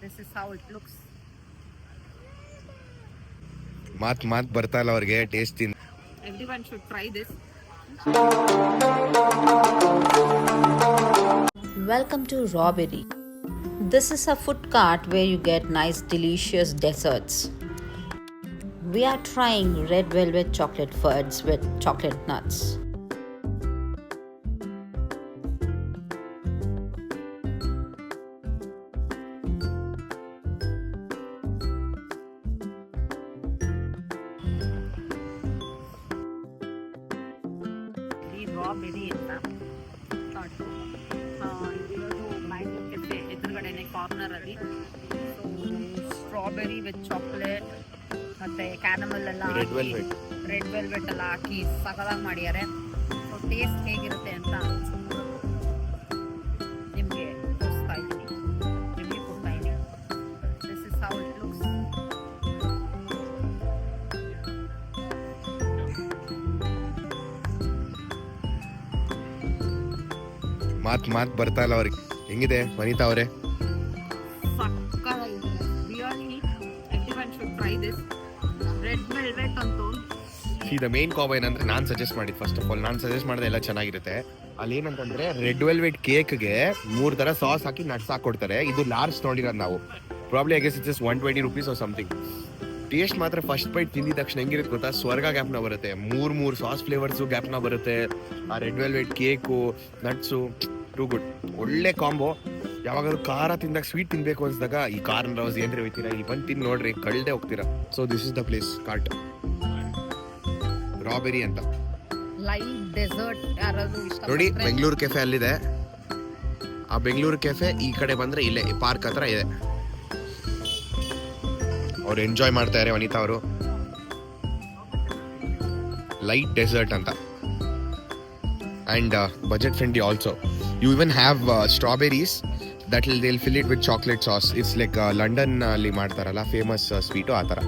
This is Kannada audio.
This is how it looks. ಮಾತ್ ಬರ್ತಾ ಇಲ್ಲ ಅವ್ರಿಗೆ ಟೇಸ್ಟ್ ತಿನ್. Everyone should try this. Welcome to Rawberry. This is a food cart where you get nice delicious desserts. We are trying red velvet chocolate fudge with chocolate nuts. Rawberry ಅಂತ ಇರೋದು ಮ್ಯಾಂಗೋ ಕೆಫೆ ಎದುರುಗಡೆನೆ ಕಾರ್ನರ್ ಅಲ್ಲಿ. ಸ್ಟ್ರಾಬೆರಿ ವಿತ್ ಚಾಕ್ಲೇಟ್ ಮತ್ತೆ ಕ್ಯಾರಮಲ್ ಎಲ್ಲ ರೆಡ್ ವೆಲ್ವೆಟ್ ಎಲ್ಲ ಹಾಕಿ ಸಕಲಾಗಿ ಮಾಡಿದ್ದಾರೆ. ಸೊ ಟೇಸ್ಟ್ ಹೇಗಿರುತ್ತೆ ಅಂತ ನಿಮಗೆ ತೋರಿಸ್ತಾ ಇದ್ದೀನಿ, ರಿವ್ಯೂ ಕೊಡ್ತಾ ಇದ್ದೀನಿ. This is how it looks. ಮಾತ್ ಬರ್ತಾ ಇಲ್ಲ ಅವ್ರಿಗೆ. ಹೆಂಗಿದೆ ವನಿತಾ ಅವರೇ? ಸಕ್ಕತ್ತಾಗಿದೆ. Really everyone should try this. Red velvet ಅಂತೂ ದ ಮೇನ್ ಕಾಂಬೋ ಏನಂದ್ರೆ ನಾನು ಸಜೆಸ್ಟ್ ಮಾಡಿದ್ದು, ಫಸ್ಟ್ ಆಫ್ ಆಲ್ ನಾನು ಸಜೆಸ್ಟ್ ಮಾಡಿದೆ ಎಲ್ಲ ಚೆನ್ನಾಗಿರುತ್ತೆ. ಅಲ್ಲಿ ಏನಂತಂದ್ರೆ ರೆಡ್ ವೆಲ್ವೆಟ್ ಕೇಕ್ಗೆ 3 ತರ ಸಾಸ್ ಹಾಕಿ ನಟ್ಸ್ ಹಾಕೊಡ್ತಾರೆ. ಇದು ಲಾರ್ಜ್ ನೋಡಿರೋದು ನಾವು. Probably I guess it's 120 rupees or something. Taste ಮಾತ್ರ ಫಸ್ಟ್ ಬೈಟ್ ತಿಂದಿದ ತಕ್ಷಣ ಹೆಂಗಿರುತ್ತೆ ಗೊತ್ತಾ, ಸ್ವರ್ಗ ಗ್ಯಾಪ್ನ ಬರುತ್ತೆ. ಮೂರು ಸಾಸ್ ಫ್ಲೇವರ್ಸು ಗ್ಯಾಪ್ನ ಬರುತ್ತೆ. ಆ red velvet cake, nuts, too good. ಒಳ್ಳೆ ಕಾಂಬೋ. ಯಾವಾಗಾದ್ರೂ ಖಾರ ತಿಂದಾಗ ಸ್ವೀಟ್ ತಿನ್ಬೇಕು ಅನ್ಸಿದಾಗ ಈ ಕಾರ್ನ್ ರೌಸ್ ಏನ್ರಿ ಹೋಗ್ತೀರಾ, ಇಲ್ಲಿ ಬಂದು ತಿಂದು ನೋಡ್ರಿ, ಕಳ್ದೆ ಹೋಗ್ತೀರಾ. So this is the place, ಕಾರ್ಟ್ ರಾಬೆರಿ ಅಂತ. ಲೈವ್ ಡೆಸರ್ಟ್ ಯಾರಾದ್ರೂ ಇಷ್ಟ ನೋಡಿ, ಬೆಂಗಳೂರು ಕೆಫೆ ಅಲ್ಲಿದೆ. ಆ ಬೆಂಗಳೂರು ಕೆಫೆ ಈ ಕಡೆ ಬಂದ್ರೆ ಇಲ್ಲೇ ಪಾರ್ಕ್ ಹತ್ರ ಇದೆ. ಅವ್ರು ಎಂಜಾಯ್ ಮಾಡ್ತಾ ಇದ್ದಾರೆ ವನಿತಾ ಅವರು. ಲೈಟ್ ಡೆಸರ್ಟ್ ಅಂತ and budget friendly also. You even have strawberries that they'll fill it with chocolate sauce. It's like London ಅಲ್ಲಿ ಮಾಡ್ತಾರಲ್ಲ ಫೇಮಸ್ ಸ್ವೀಟು ಆ ಥರ.